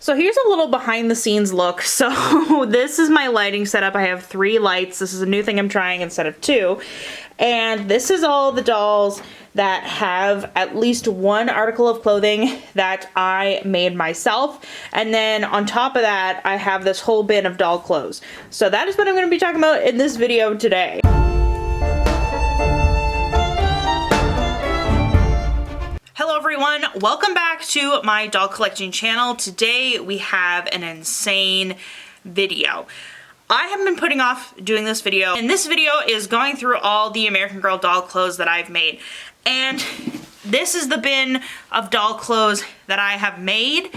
So here's a little behind the scenes look. So this is my lighting setup. I have 3 lights. This is a new thing I'm trying instead of 2. And this is all the dolls that have at least one article of clothing that I made myself. And then on top of that, I have this whole bin of doll clothes. So that is what I'm going to be talking about in this video today. Hello everyone, welcome back to my doll collecting channel. Today we have an insane video. I have been putting off doing this video, and this video is going through all the American Girl doll clothes that I've made. And this is the bin of doll clothes that I have made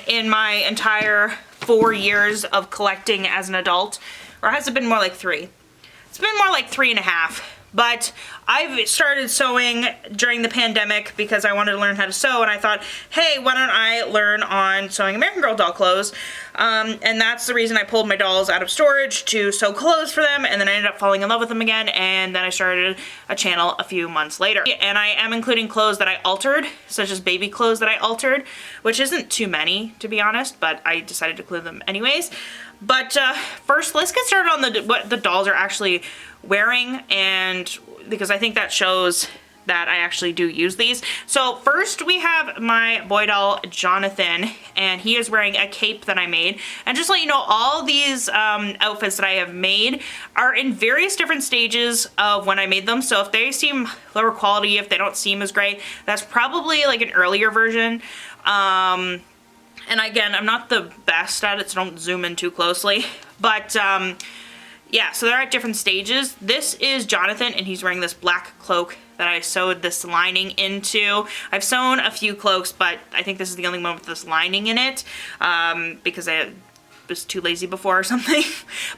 in my entire 4 years of collecting as an adult. Or has it been more like 3? It's been more like 3.5. But I've started sewing during the pandemic because I wanted to learn how to sew, and I thought, hey, why don't I learn on sewing American Girl doll clothes? And that's the reason I pulled my dolls out of storage to sew clothes for them, and then I ended up falling in love with them again, and then I started a channel a few months later. And I am including clothes that I altered, such as baby clothes that I altered, which isn't too many, to be honest, but I decided to include them anyways. But first, let's get started on what the dolls are actually wearing, and because I think that shows that I actually do use these. So first we have my boy doll Jonathan, and he is wearing a cape that I made. And just to let you know, all these outfits that I have made are in various different stages of when I made them. So if they seem lower quality, if they don't seem as great, that's probably like an earlier version. And again, I'm not the best at it, so don't zoom in too closely. But yeah, so they're at different stages. This is Jonathan, and he's wearing this black cloak that I sewed this lining into. I've sewn a few cloaks, but I think this is the only one with this lining in it because I was too lazy before or something.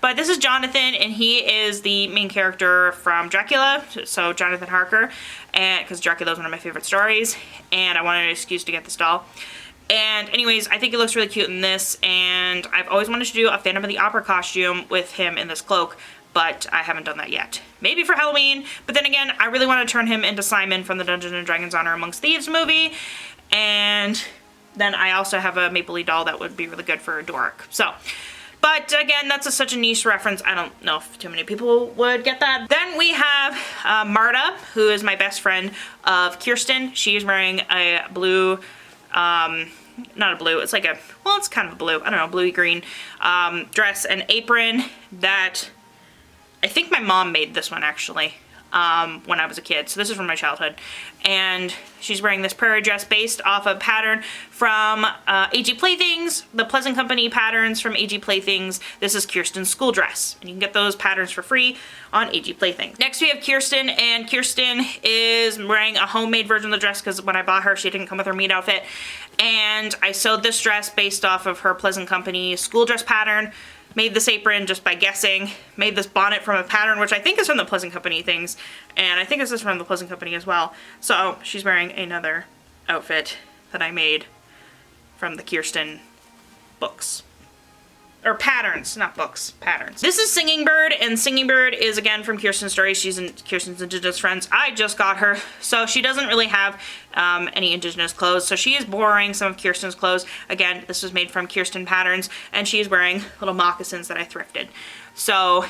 But this is Jonathan, and he is the main character from Dracula, so Jonathan Harker, and because Dracula is one of my favorite stories, and I wanted an excuse to get this doll. And anyways, I think it looks really cute in this, and I've always wanted to do a Phantom of the Opera costume with him in this cloak, but I haven't done that yet. Maybe for Halloween, but then again, I really want to turn him into Simon from the Dungeons & Dragons Honor Amongst Thieves movie, and then I also have a Maple Leaf doll that would be really good for a Doric. So, but again, that's such a niche reference, I don't know if too many people would get that. Then we have Marta, who is my best friend of Kirsten. She's wearing a blue, not a blue, it's like a, well, it's kind of a blue, I don't know, bluey green dress and apron that I think my mom made this one actually when I was a kid. So this is from my childhood. And she's wearing this prairie dress based off a pattern from AG Playthings, the Pleasant Company patterns from AG Playthings. This is Kirsten's school dress, and you can get those patterns for free on AG Playthings. Next we have Kirsten, and Kirsten is wearing a homemade version of the dress because when I bought her, she didn't come with her meet outfit. And I sewed this dress based off of her Pleasant Company school dress pattern. Made this apron just by guessing, made this bonnet from a pattern, which I think is from the Pleasant Company things, and I think this is from the Pleasant Company as well. So she's wearing another outfit that I made from the Kirsten books. Or patterns, not books, patterns. This is Singing Bird, and Singing Bird is again from Kirsten's story. She's in Kirsten's Indigenous Friends. I just got her, so she doesn't really have any Indigenous clothes, so she is borrowing some of Kirsten's clothes. Again, this was made from Kirsten patterns, and she is wearing little moccasins that I thrifted. So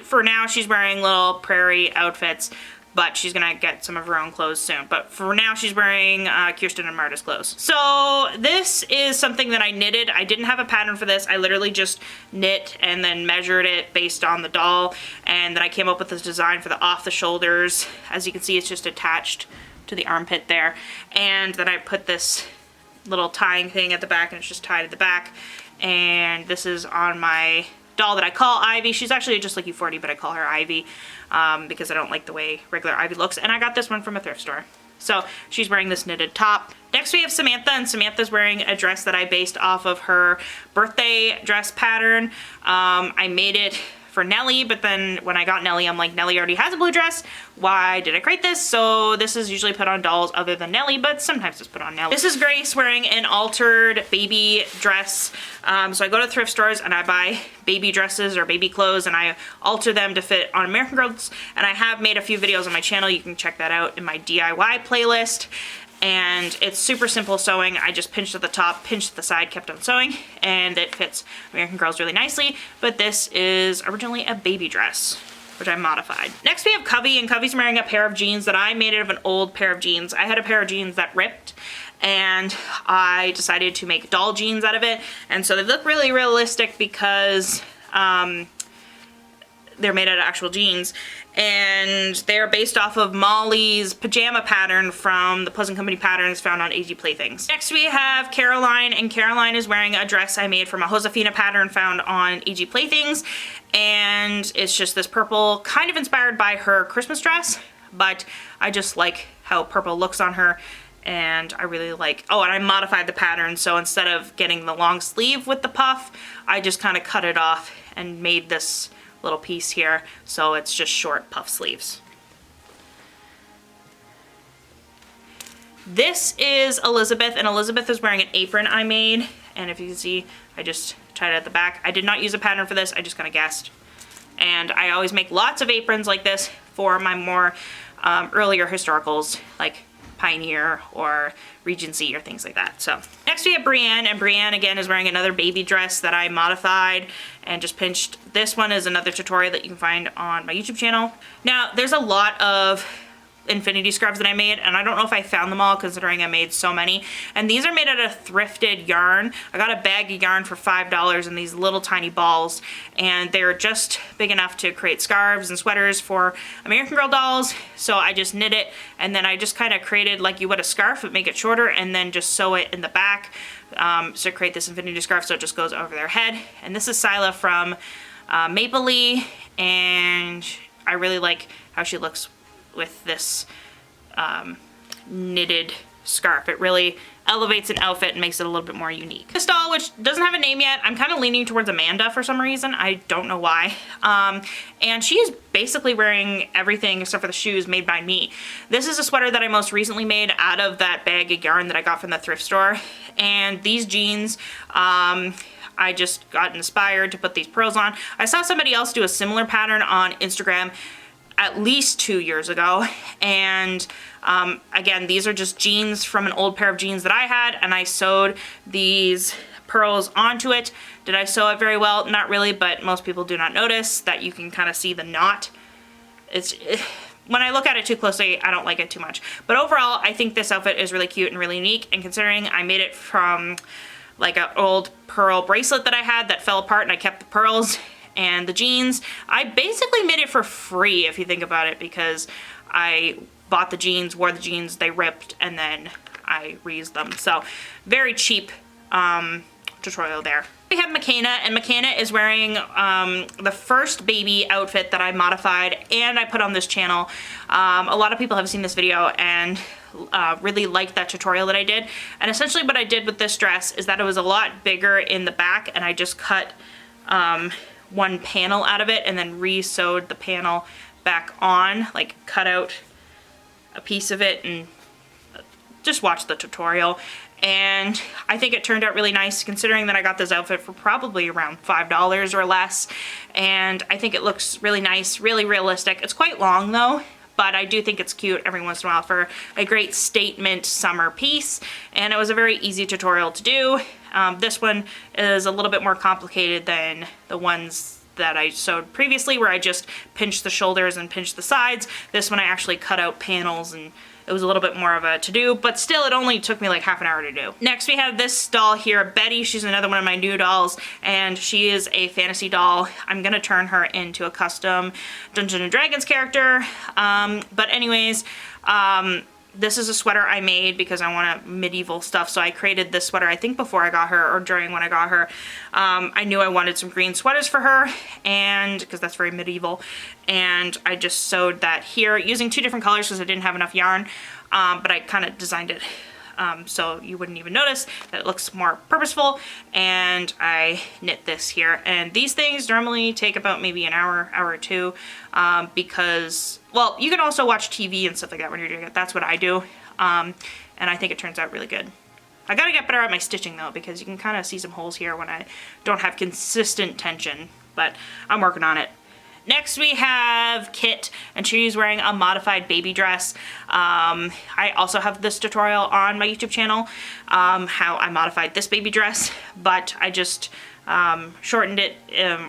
for now, she's wearing little prairie outfits, but she's gonna get some of her own clothes soon. But for now, she's wearing Kirsten and Marta's clothes. So this is something that I knitted. I didn't have a pattern for this. I literally just knit and then measured it based on the doll. And then I came up with this design for the off the shoulders. As you can see, it's just attached to the armpit there. And then I put this little tying thing at the back, and it's just tied at the back. And this is on my doll that I call Ivy. She's actually just like U40, but I call her Ivy because I don't like the way regular Ivy looks. And I got this one from a thrift store. So she's wearing this knitted top. Next we have Samantha, and Samantha's wearing a dress that I based off of her birthday dress pattern. I made it for Nellie, but then when I got Nellie, I'm like, Nellie already has a blue dress. Why did I create this? So this is usually put on dolls other than Nellie, but sometimes it's put on Nellie. This is Grace wearing an altered baby dress. So I go to thrift stores and I buy baby dresses or baby clothes, and I alter them to fit on American Girls. And I have made a few videos on my channel. You can check that out in my DIY playlist. and it's super simple sewing. I just pinched at the top, pinched at the side, kept on sewing, and it fits American Girls really nicely. But this is originally a baby dress, which I modified. Next we have Covey, and Covey's wearing a pair of jeans that I made out of an old pair of jeans. I had a pair of jeans that ripped, and I decided to make doll jeans out of it. And so they look really realistic because they're made out of actual jeans, and they're based off of Molly's pajama pattern from the Pleasant Company patterns found on AG Playthings. Next we have Caroline, and Caroline is wearing a dress I made from a Josefina pattern found on AG Playthings, and it's just this purple, kind of inspired by her Christmas dress, but I just like how purple looks on her, and I really like, oh, and I modified the pattern, so instead of getting the long sleeve with the puff, I just kind of cut it off and made this little piece here, so it's just short puff sleeves. This is Elizabeth, and Elizabeth is wearing an apron I made, and if you can see, I just tied it at the back. I did not use a pattern for this, I just kind of guessed. And I always make lots of aprons like this for my more earlier historicals, like Pioneer or Regency or things like that. So next we have Brienne, and Brienne again is wearing another baby dress that I modified and just pinched. This one is another tutorial that you can find on my YouTube channel. Now there's a lot of infinity scarves that I made, and I don't know if I found them all considering I made so many, and these are made out of thrifted yarn. I got a bag of yarn for $5 in these little tiny balls, and they're just big enough to create scarves and sweaters for American Girl dolls. So I just knit it, and then I just kind of created like you would a scarf but make it shorter, and then just sew it in the back to create this infinity scarf, so it just goes over their head. And this is Sila from Maple Lee, and I really like how she looks with this knitted scarf. It really elevates an outfit and makes it a little bit more unique. This doll, which doesn't have a name yet, I'm kind of leaning towards Amanda for some reason. I don't know why. And she is basically wearing everything except for the shoes made by me. This is a sweater that I most recently made out of that bag of yarn that I got from the thrift store. And these jeans, I just got inspired to put these pearls on. I saw somebody else do a similar pattern on Instagram at least 2 years ago, and again, these are just jeans from an old pair of jeans that I had, and I sewed these pearls onto it. Did I sew it very well? Not really, but most people do not notice that you can kind of see the knot. When I look at it too closely, I don't like it too much. But overall, I think this outfit is really cute and really unique, and considering I made it from like an old pearl bracelet that I had that fell apart and I kept the pearls and the jeans, I basically made it for free if you think about it, because I bought the jeans, wore the jeans, they ripped, and then I reused them. So very cheap tutorial there. We have McKenna, and McKenna is wearing the first baby outfit that I modified and I put on this channel. A lot of people have seen this video and really liked that tutorial that I did. And essentially what I did with this dress is that it was a lot bigger in the back, and I just cut one panel out of it and then re-sewed the panel back on, like cut out a piece of it, and just watch the tutorial. And I think it turned out really nice considering that I got this outfit for probably around $5 or less, and I think it looks really nice, really realistic. It's quite long though, but I do think it's cute every once in a while for a great statement summer piece, and it was a very easy tutorial to do. This one is a little bit more complicated than the ones that I sewed previously, where I just pinched the shoulders and pinched the sides. This one I actually cut out panels, and it was a little bit more of a to-do, but still it only took me like half an hour to do. Next we have this doll here, Betty. She's another one of my new dolls, and she is a fantasy doll. I'm gonna turn her into a custom Dungeons & Dragons character. But anyways, this is a sweater I made because I want medieval stuff, so I created this sweater I think before I got her, or during when I got her. I knew I wanted some green sweaters for her, and because that's very medieval, and I just sewed that here using two different colors because I didn't have enough yarn, but I kind of designed it so you wouldn't even notice that it looks more purposeful, and I knit this here. And these things normally take about maybe an hour or two, because, well, you can also watch TV and stuff like that when you're doing it. That's what I do, and I think it turns out really good. I gotta get better at my stitching though, because you can kind of see some holes here when I don't have consistent tension, but I'm working on it. Next we have Kit, and she's wearing a modified baby dress. I also have this tutorial on my YouTube channel, how I modified this baby dress, but I just shortened it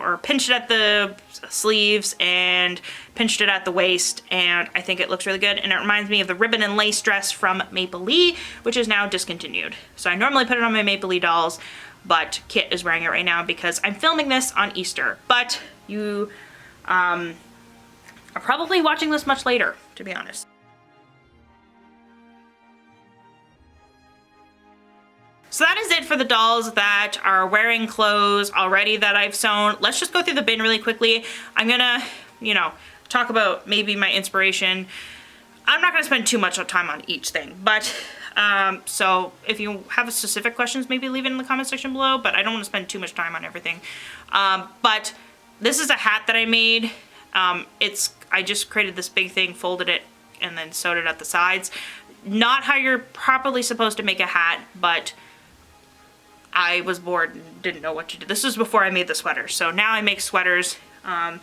or pinched it at the sleeves and pinched it at the waist, and I think it looks really good, and it reminds me of the ribbon and lace dress from Maple Lee, which is now discontinued. So I normally put it on my Maple Lee dolls, but Kit is wearing it right now because I'm filming this on Easter, but you are probably watching this much later, to be honest. So that is it for the dolls that are wearing clothes already that I've sewn. Let's just go through the bin really quickly. I'm gonna, you know, talk about maybe my inspiration. I'm not gonna spend too much time on each thing, but so if you have specific questions, maybe leave it in the comment section below, but I don't want to spend too much time on everything. But this is a hat that I made. I just created this big thing, folded it, and then sewed it at the sides. Not how you're properly supposed to make a hat, but I was bored and didn't know what to do. This was before I made the sweater. So now I make sweaters, and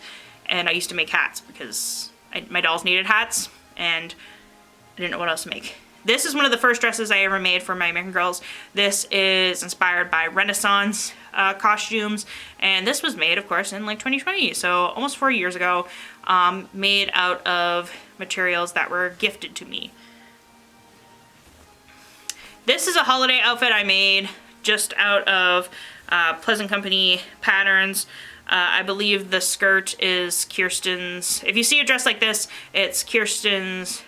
I used to make hats because my dolls needed hats and I didn't know what else to make. This is one of the first dresses I ever made for my American Girls. This is inspired by Renaissance costumes, and this was made, of course, in like 2020, so almost 4 years ago, made out of materials that were gifted to me. This is a holiday outfit I made just out of Pleasant Company patterns. I believe the skirt is Kirsten's. If you see a dress like this, it's Kirsten's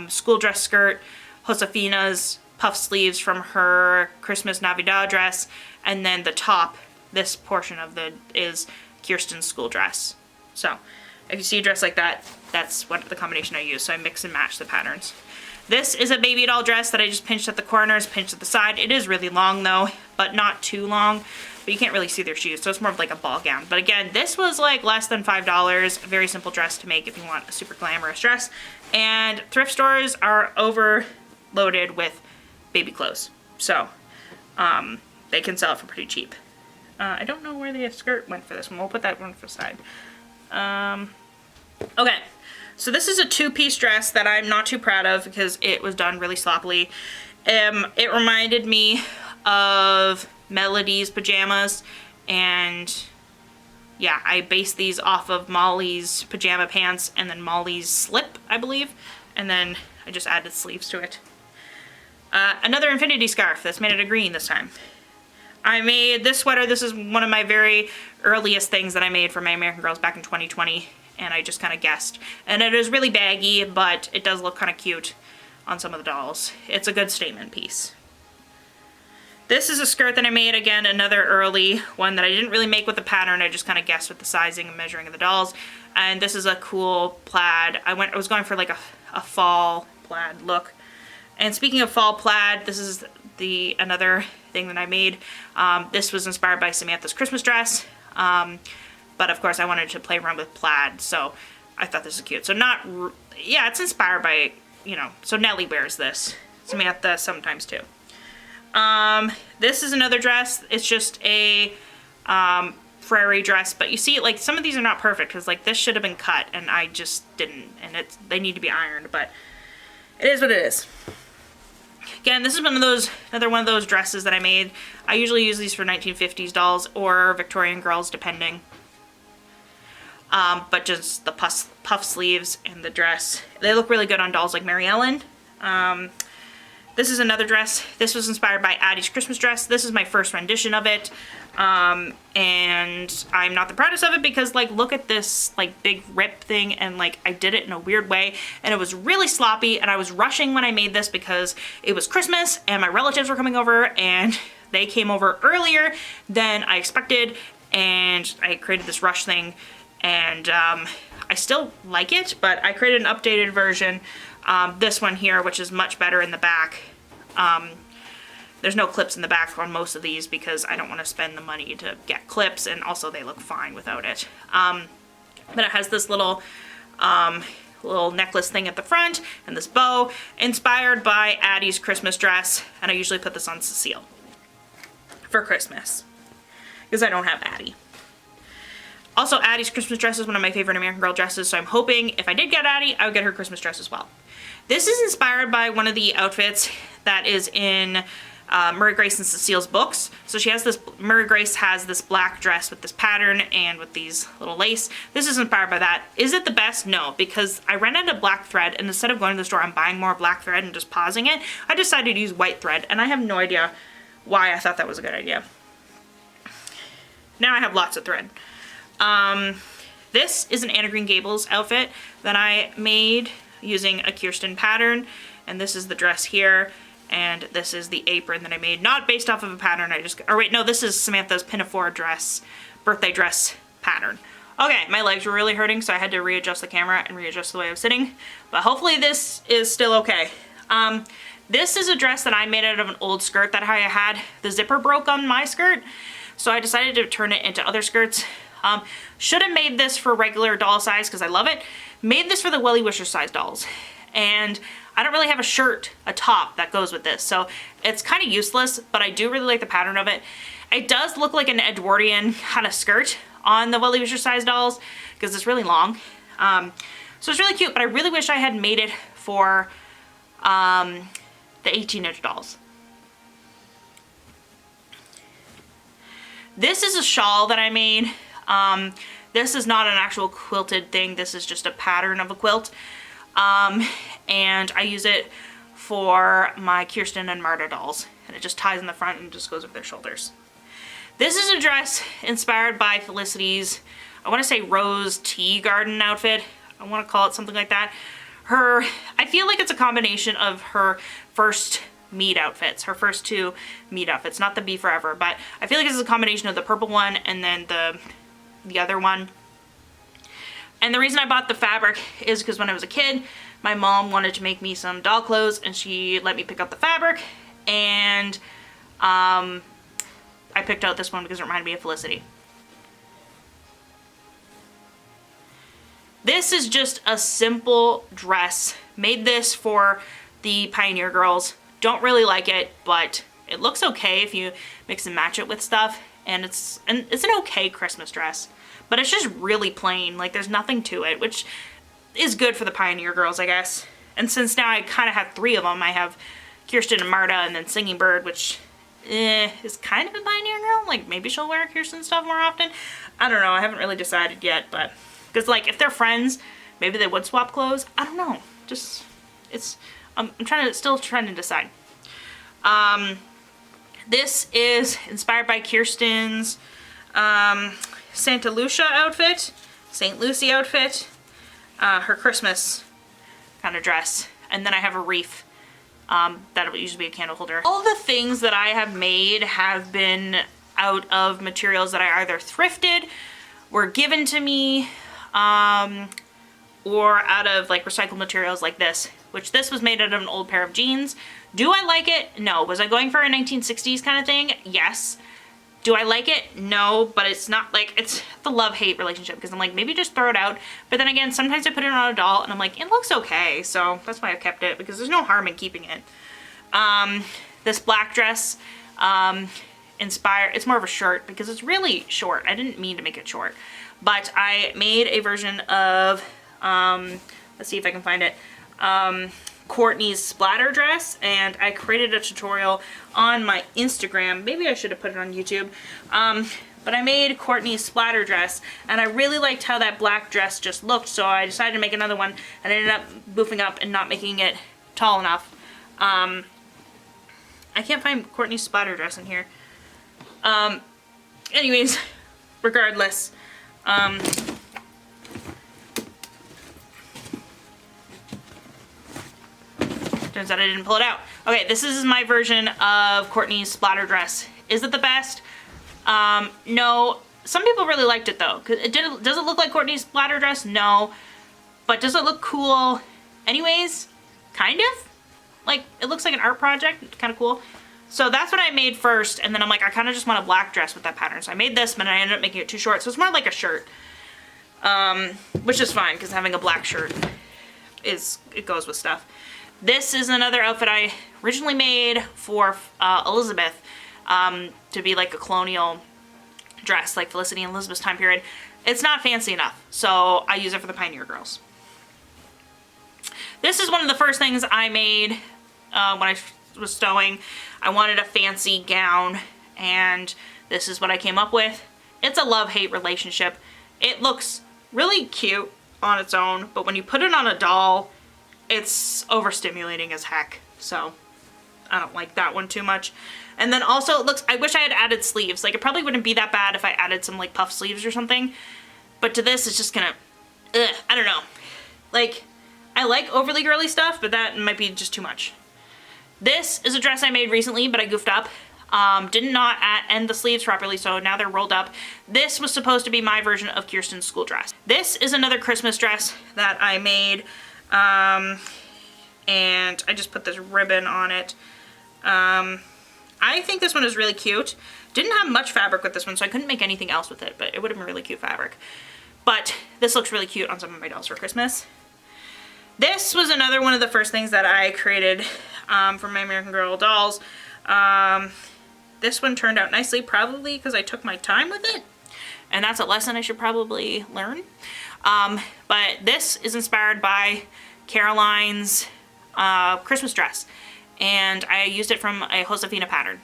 school dress skirt, Josefina's puff sleeves from her Christmas Navidad dress, and then the top, this portion of is Kirsten's school dress. So if you see a dress like that, that's what the combination I use. So I mix and match the patterns. This is a baby doll dress that I just pinched at the corners, pinched at the side. It is really long though, but not too long. But you can't really see their shoes, so it's more of like a ball gown. But again, this was like less than $5. A very simple dress to make if you want a super glamorous dress. And thrift stores are overloaded with baby clothes. So they can sell it for pretty cheap. I don't know where the skirt went for this one. We'll put that one for the side. Okay. So this is a two-piece dress that I'm not too proud of because it was done really sloppily. It reminded me of Melody's pajamas, and yeah, I based these off of Molly's pajama pants and then Molly's slip, I believe, and then I just added sleeves to it. Another infinity scarf that's made out of green this time. I made this sweater. This is one of my very earliest things that I made for my American Girls back in 2020. And I just kind of guessed. And it is really baggy, but it does look kind of cute on some of the dolls. It's a good statement piece. This is a skirt that I made, again, another early one that I didn't really make with the pattern. I just kind of guessed with the sizing and measuring of the dolls. And this is a cool plaid. I was going for like a fall plaid look. And speaking of fall plaid, this is another thing that I made. This was inspired by Samantha's Christmas dress. But of course I wanted to play around with plaid, so I thought this was cute. So yeah, it's inspired by, you know, so Nellie wears this. Samantha sometimes too. This is another dress. It's just a prairie dress, but you see, like, some of these are not perfect because, like, this should have been cut and I just didn't, and they need to be ironed, but it is what it is. Again, this is another one of those dresses that I made. I usually use these for 1950s dolls or Victorian girls, depending. But just the puff sleeves and the dress. They look really good on dolls like Mary Ellen. This is another dress. This was inspired by Addie's Christmas dress. This is my first rendition of it. And I'm not the proudest of it because, like, look at this, like, big rip thing, and, like, I did it in a weird way, and it was really sloppy, and I was rushing when I made this because it was Christmas and my relatives were coming over, and they came over earlier than I expected, and I created this rush thing. And I still like it, but I created an updated version, this one here, which is much better in the back. There's no clips in the back on most of these because I don't want to spend the money to get clips, and also they look fine without it. But it has this little necklace thing at the front and this bow, inspired by Addie's Christmas dress, and I usually put this on Cecile for Christmas because I don't have Addie. Also, Addie's Christmas dress is one of my favorite American Girl dresses, so I'm hoping if I did get Addie, I would get her Christmas dress as well. This is inspired by one of the outfits that is in Murray Grace and Cecile's books. So she has this, Murray Grace has this black dress with this pattern and with these little lace. This is inspired by that. Is it the best? No, because I ran out of black thread, and instead of going to the store and buying more black thread and just pausing it, I decided to use white thread, and I have no idea why I thought that was a good idea. Now I have lots of thread. This is an Anna Green Gables outfit that I made using a Kirsten pattern, and this is the dress here, and this is the apron that I made, not based off of a pattern. Or wait, no, this is Samantha's pinafore dress, birthday dress pattern. Okay, my legs were really hurting, so I had to readjust the camera and readjust the way I was sitting, but hopefully this is still okay. This is a dress that I made out of an old skirt that I had. The zipper broke on my skirt, so I decided to turn it into other skirts. Should have made this for regular doll size because I love it. Made this for the Welly Wisher size dolls. And I don't really have a shirt, a top that goes with this. So it's kind of useless, but I do really like the pattern of it. It does look like an Edwardian kind of skirt on the Welly Wisher size dolls because it's really long. So it's really cute, but I really wish I had made it for the 18-inch dolls. This is a shawl that I made. This is not an actual quilted thing. This is just a pattern of a quilt. And I use it for my Kirsten and Marta dolls. And it just ties in the front and just goes over their shoulders. This is a dress inspired by Felicity's, I want to say Rose Tea Garden outfit. I want to call it something like that. I feel like it's a combination of her first meat outfits, her first two meat outfits, not the Be Forever, but I feel like this is a combination of the purple one and then the other one. And the reason I bought the fabric is because when I was a kid, my mom wanted to make me some doll clothes and she let me pick out the fabric, and I picked out this one because it reminded me of Felicity. This is just a simple dress. Made this for the Pioneer Girls. Don't really like it, but it looks okay if you mix and match it with stuff. And it's an okay Christmas dress. But it's just really plain. Like, there's nothing to it, which is good for the Pioneer Girls, I guess. And since now I kind of have three of them, I have Kirsten and Marta and then Singing Bird, which is kind of a Pioneer Girl. Like, maybe she'll wear Kirsten stuff more often. I don't know. I haven't really decided yet, but... Because, like, if they're friends, maybe they would swap clothes. I don't know. Just, it's... I'm still trying to decide. This is inspired by Kirsten's Santa Lucia outfit, St. Lucie outfit, her Christmas kind of dress, and then I have a wreath that would usually be a candle holder. All the things that I have made have been out of materials that I either thrifted, were given to me, or out of like recycled materials like this, which this was made out of an old pair of jeans. Do I like it? No. Was I going for a 1960s kind of thing? Yes. Do I like it? No, but it's not like, it's the love-hate relationship because I'm like, maybe just throw it out. But then again, sometimes I put it on a doll and I'm like, it looks okay. So that's why I kept it, because there's no harm in keeping it. This black dress, it's more of a shirt because it's really short. I didn't mean to make it short, but I made a version of, let's see if I can find it, Courtney's splatter dress, and I created a tutorial on my Instagram. Maybe I should have put it on YouTube. But I made Courtney's splatter dress, and I really liked how that black dress just looked, so I decided to make another one, and I ended up boofing up and not making it tall enough. I can't find Courtney's splatter dress in here. Anyways, regardless, turns out I didn't pull it out. Okay, this is my version of Courtney's splatter dress. Is it the best? No. Some people really liked it though. Does it look like Courtney's splatter dress? No. But does it look cool anyways? Kind of. Like, it looks like an art project. It's kind of cool. So that's what I made first, and then I'm like, I kind of just want a black dress with that pattern. So I made this, but I ended up making it too short. So it's more like a shirt. Which is fine, because having a black shirt it goes with stuff. This is another outfit I originally made for Elizabeth, to be like a colonial dress like Felicity and Elizabeth's time period. It's not fancy enough, so I use it for the Pioneer Girls. This is one of the first things I made when I was sewing. I wanted a fancy gown, and this is what I came up with. It's a love-hate relationship. It looks really cute on its own, but when you put it on a doll, it's overstimulating as heck. So I don't like that one too much. And then also it looks, I wish I had added sleeves. Like, it probably wouldn't be that bad if I added some like puff sleeves or something. But to this, it's just gonna, I don't know. Like, I like overly girly stuff, but that might be just too much. This is a dress I made recently, but I goofed up. Did not end the sleeves properly, so now they're rolled up. This was supposed to be my version of Kirsten's school dress. This is another Christmas dress that I made, and I just put this ribbon on it. I think this one is really cute. Didn't have much fabric with this one, so I couldn't make anything else with it, but it would have been really cute fabric. But this looks really cute on some of my dolls for Christmas. This was another one of the first things that I created for my American Girl dolls. This one turned out nicely, probably because I took my time with it. And that's a lesson I should probably learn. But this is inspired by Caroline's Christmas dress. And I used it from a Josefina pattern.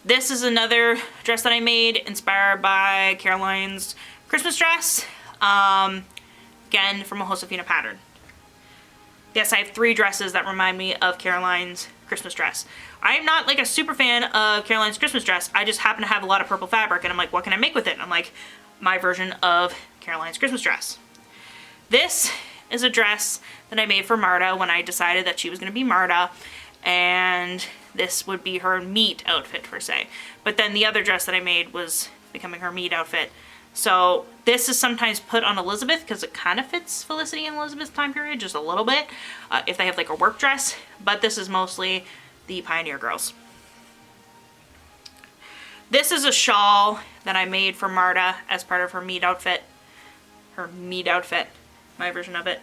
This is another dress that I made inspired by Caroline's Christmas dress. Again, from a Josefina pattern. Yes, I have 3 dresses that remind me of Caroline's Christmas dress. I am not like a super fan of Caroline's Christmas dress. I just happen to have a lot of purple fabric and I'm like, what can I make with it? And I'm like, my version of Caroline's Christmas dress. This is a dress that I made for Marta when I decided that she was going to be Marta, and this would be her meet outfit per se. But then the other dress that I made was becoming her meet outfit. So this is sometimes put on Elizabeth because it kind of fits Felicity and Elizabeth's time period just a little bit if they have like a work dress, but this is mostly the Pioneer Girls. This is a shawl that I made for Marta as part of her meet outfit. Her meet outfit, my version of it.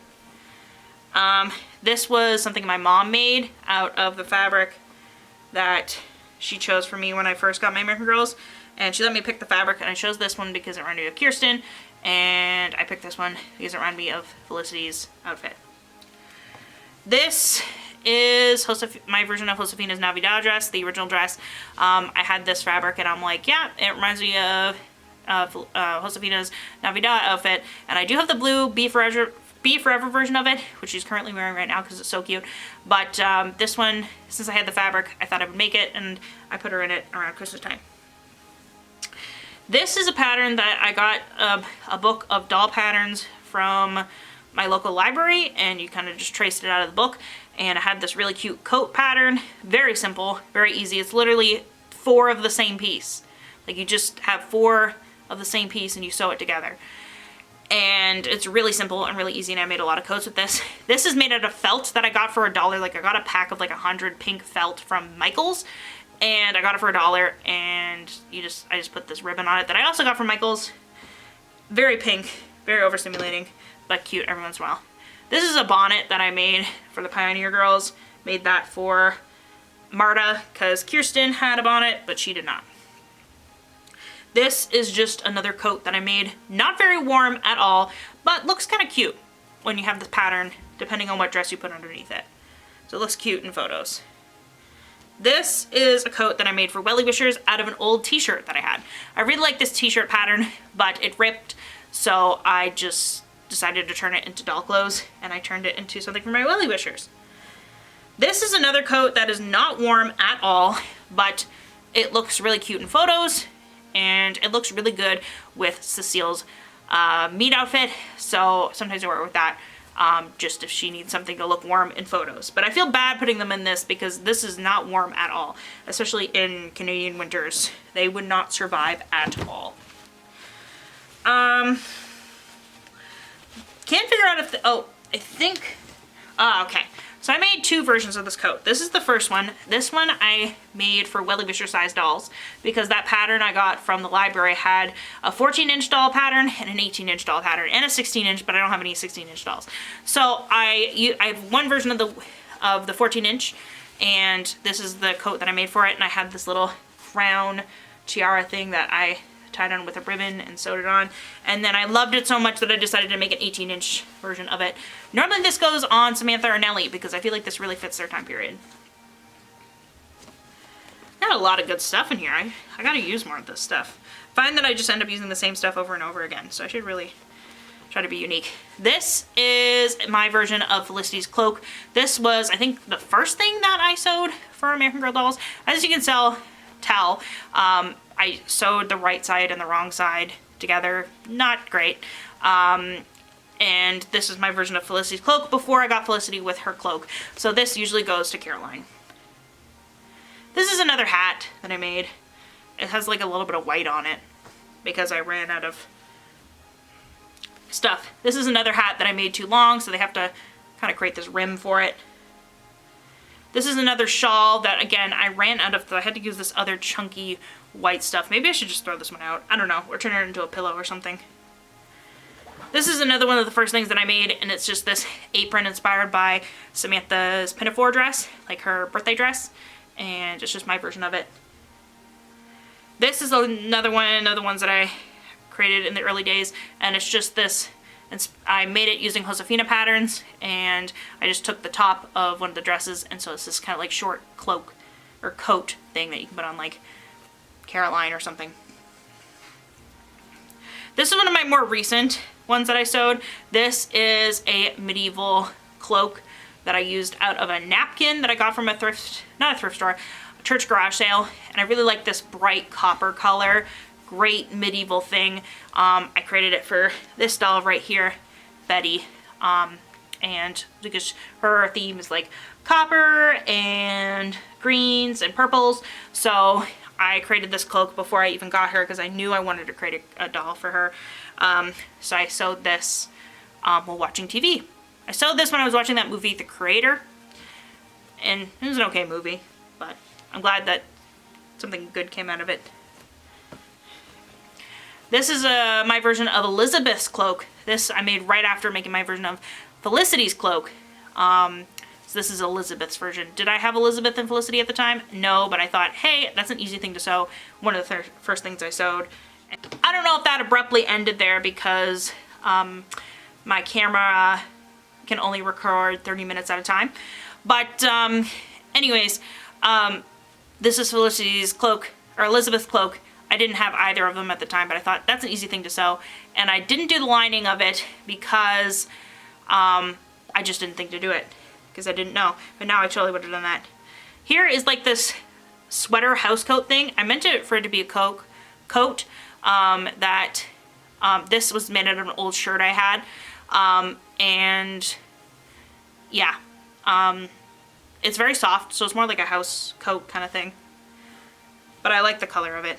This was something my mom made out of the fabric that she chose for me when I first got my American Girls. And she let me pick the fabric, and I chose this one because it reminded me of Kirsten, and I picked this one because it reminded me of Felicity's outfit. This is my version of Josefina's Navidad dress, the original dress. I had this fabric, and I'm like, yeah, it reminds me of Josefina's Navidad outfit, and I do have the blue Be Forever version of it, which she's currently wearing right now because it's so cute. But this one, since I had the fabric, I thought I would make it, and I put her in it around Christmas time. This is a pattern that I got a book of doll patterns from my local library, and you kind of just traced it out of the book. And I had this really cute coat pattern. Very simple, very easy. It's literally 4 of the same piece. Like, you just have 4 of the same piece and you sew it together. And it's really simple and really easy, and I made a lot of coats with this. This is made out of felt that I got for $1. Like, I got a pack of like 100 pink felt from Michael's, and I got it for $1, and I just put this ribbon on it that I also got from Michael's. Very pink, very overstimulating, but cute every once in a while. This is a bonnet that I made for the Pioneer Girls. Made that for Marta because Kirsten had a bonnet, but she did not. This is just another coat that I made. Not very warm at all, but looks kind of cute when you have this pattern, depending on what dress you put underneath it. So it looks cute in photos. This is a coat that I made for Welly Wishers out of an old t-shirt that I had. I really like this t-shirt pattern, but it ripped, so I just decided to turn it into doll clothes, and I turned it into something for my Welly Wishers. This is another coat that is not warm at all, but it looks really cute in photos, and it looks really good with Cecile's meet outfit, so sometimes I wear it with that. Just if she needs something to look warm in photos. But I feel bad putting them in this because this is not warm at all, especially in Canadian winters. They would not survive at all. Can't figure out if okay. So I made 2 versions of this coat. This is the first one. This one I made for Welly Wisher size dolls because that pattern I got from the library had a 14-inch doll pattern and an 18-inch doll pattern and a 16-inch, but I don't have any 16-inch dolls. So I have one version of the 14-inch, and this is the coat that I made for it, and I had this little crown tiara thing that I tied on with a ribbon and sewed it on. And then I loved it so much that I decided to make an 18-inch version of it. Normally this goes on Samantha or Nellie because I feel like this really fits their time period. Got a lot of good stuff in here. I gotta use more of this stuff. Find that I just end up using the same stuff over and over again, so I should really try to be unique. This is my version of Felicity's cloak. This was, I think, the first thing that I sewed for American Girl dolls. As you can tell, I sewed the right side and the wrong side together. Not great. And this is my version of Felicity's cloak before I got Felicity with her cloak. So this usually goes to Caroline. This is another hat that I made. It has like a little bit of white on it because I ran out of stuff. This is another hat that I made too long, so they have to kind of create this rim for it. This is another shawl that, again, I ran out of, I had to use this other chunky white stuff. Maybe I should just throw this one out. I don't know, or turn it into a pillow or something. This is another one of the first things that I made, and it's just this apron inspired by Samantha's pinafore dress, like her birthday dress, and it's just my version of it. This is another one of the ones that I created in the early days, and it's just this. I made it using Josefina patterns, and I just took the top of one of the dresses, and so it's this kind of like short cloak or coat thing that you can put on like Caroline or something. This is one of my more recent ones that I sewed. This is a medieval cloak that I used out of a napkin that I got from a a church garage sale, and I really like this bright copper color. Great medieval thing. I created it for this doll right here, Betty, and because her theme is like copper and greens and purples, so I created this cloak before I even got her because I knew I wanted to create a doll for her. So I sewed this while watching TV. I sewed this when I was watching that movie, The Creator, and it was an okay movie, but I'm glad that something good came out of it. This is my version of Elizabeth's cloak. This I made right after making my version of Felicity's cloak. So this is Elizabeth's version. Did I have Elizabeth and Felicity at the time? No, but I thought, hey, that's an easy thing to sew. One of the first things I sewed. I don't know if that abruptly ended there because my camera can only record 30 minutes at a time. But anyways, this is Felicity's cloak, or Elizabeth's cloak. I didn't have either of them at the time, but I thought that's an easy thing to sew. And I didn't do the lining of it because I just didn't think to do it because I didn't know. But now I totally would have done that. Here is like this sweater house coat thing. I meant it for it to be a coat that this was made out of an old shirt I had. And yeah, it's very soft, so it's more like a house coat kind of thing. But I like the color of it.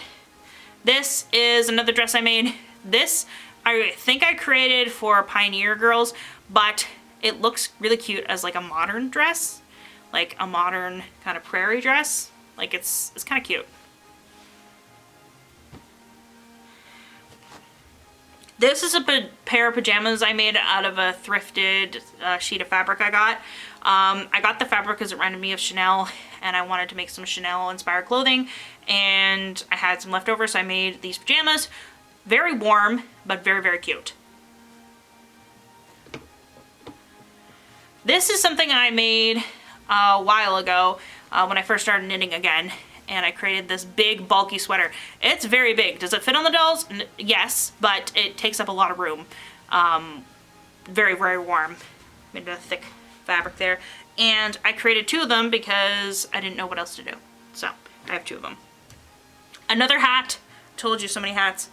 This is another dress I made. This I think I created for Pioneer Girls, but it looks really cute as like a modern dress, like a modern kind of prairie dress. Like it's kind of cute. This is a pair of pajamas I made out of a thrifted sheet of fabric I got. I got the fabric because it reminded me of Chanel, and I wanted to make some Chanel inspired clothing, and I had some leftovers, so I made these pajamas. Very warm, but very, very cute. This is something I made a while ago when I first started knitting again, and I created this big bulky sweater. It's very big. Does it fit on the dolls? Yes, but it takes up a lot of room. Very, very warm. Made a thick fabric there. And I created two of them because I didn't know what else to do. So I have two of them. Another hat. Told you so many hats.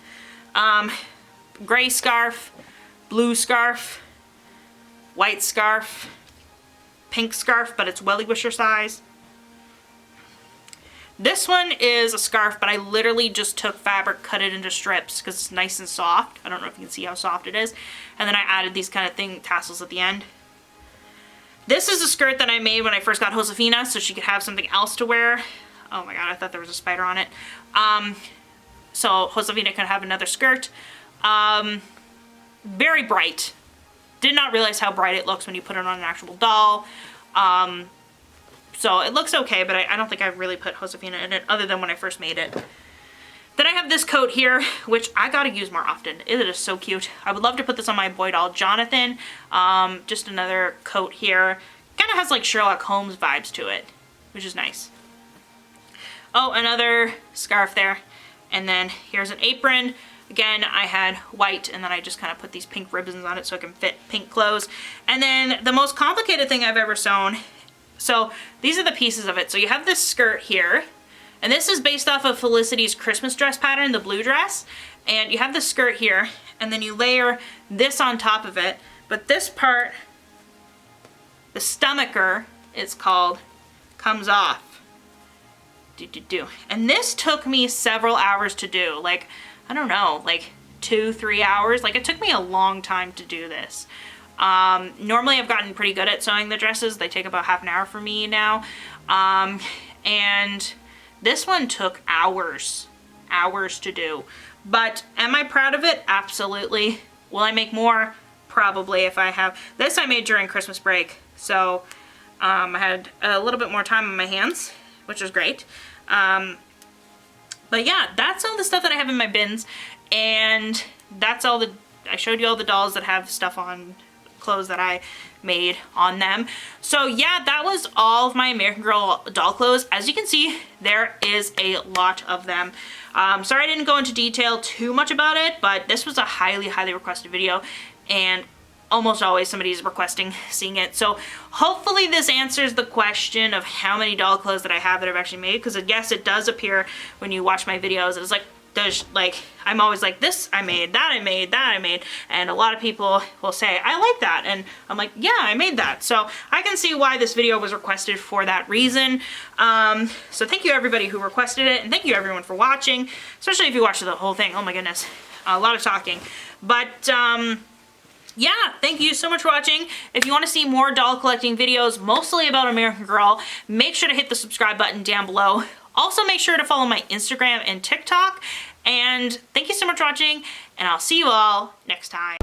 Gray scarf, blue scarf, white scarf, pink scarf, but it's welly wisher size. This one is a scarf, but I literally just took fabric, cut it into strips because it's nice and soft. I don't know if you can see how soft it is. And then I added these kind of tassels at the end. This is a skirt that I made when I first got Josefina so she could have something else to wear. Oh my god, I thought there was a spider on it. So Josefina could have another skirt. Very bright. Did not realize how bright it looks when you put it on an actual doll. So it looks okay, but I don't think I really put Josefina in it other than when I first made it. Then I have this coat here, which I gotta use more often. It is so cute. I would love to put this on my boy doll, Jonathan. Just another coat here. Kind of has like Sherlock Holmes vibes to it, which is nice. Oh, another scarf there. And then here's an apron. Again, I had white, and then I just kind of put these pink ribbons on it so it can fit pink clothes. And then the most complicated thing I've ever sewn, so these are the pieces of it. So you have this skirt here, and this is based off of Felicity's Christmas dress pattern, the blue dress. And you have the skirt here, and then you layer this on top of it. But this part, the stomacher, it's called, comes off. And this took me several hours to do. Like, I don't know, like 2-3 hours. Like, it took me a long time to do this. Normally I've gotten pretty good at sewing the dresses. They take about half an hour for me now. And this one took hours to do. But am I proud of it? Absolutely. Will I make more? Probably, if I have. This I made during Christmas break. So I had a little bit more time on my hands, which was great. But yeah, that's all the stuff that I have in my bins, and that's all I showed you all the dolls that have stuff on, clothes that I made on them. So yeah, that was all of my American Girl doll clothes. As you can see, there is a lot of them. Sorry I didn't go into detail too much about it, but this was a highly requested video, and almost always somebody's requesting seeing it. So hopefully this answers the question of how many doll clothes that I have that I've actually made, because yes, it does appear when you watch my videos. It's like, I'm always like, this I made, that I made, that I made, and a lot of people will say, I like that, and I'm like, yeah, I made that. So I can see why this video was requested for that reason. So thank you everybody who requested it, and thank you everyone for watching, especially if you watched the whole thing. Oh my goodness, a lot of talking. But yeah, thank you so much for watching. If you want to see more doll collecting videos, mostly about American Girl, make sure to hit the subscribe button down below. Also, make sure to follow my Instagram and TikTok. And thank you so much for watching, and I'll see you all next time.